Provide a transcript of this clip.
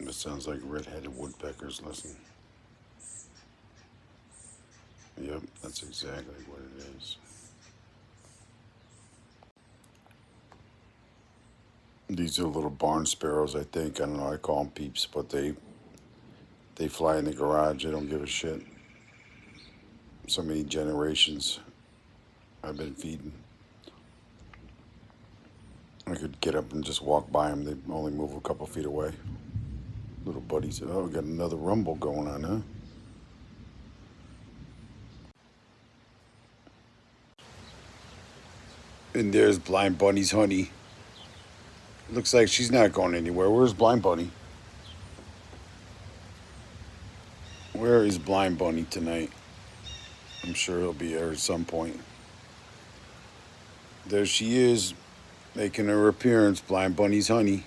It sounds like redheaded woodpeckers. Listen. Yep, that's exactly what it is. These are little barn sparrows, I think. I don't know. I call them peeps, but they fly in the garage. They don't give a shit. So many generations I've been feeding. I could get up and just walk by them. They only move a couple feet away. Little buddies. Oh, we got another rumble going on, huh? And there's Blind Bunny's honey. Looks like she's not going anywhere. Where's Blind Bunny? Where is Blind Bunny tonight? I'm sure he'll be there at some point. There she is, making her appearance, Blind Bunny's honey.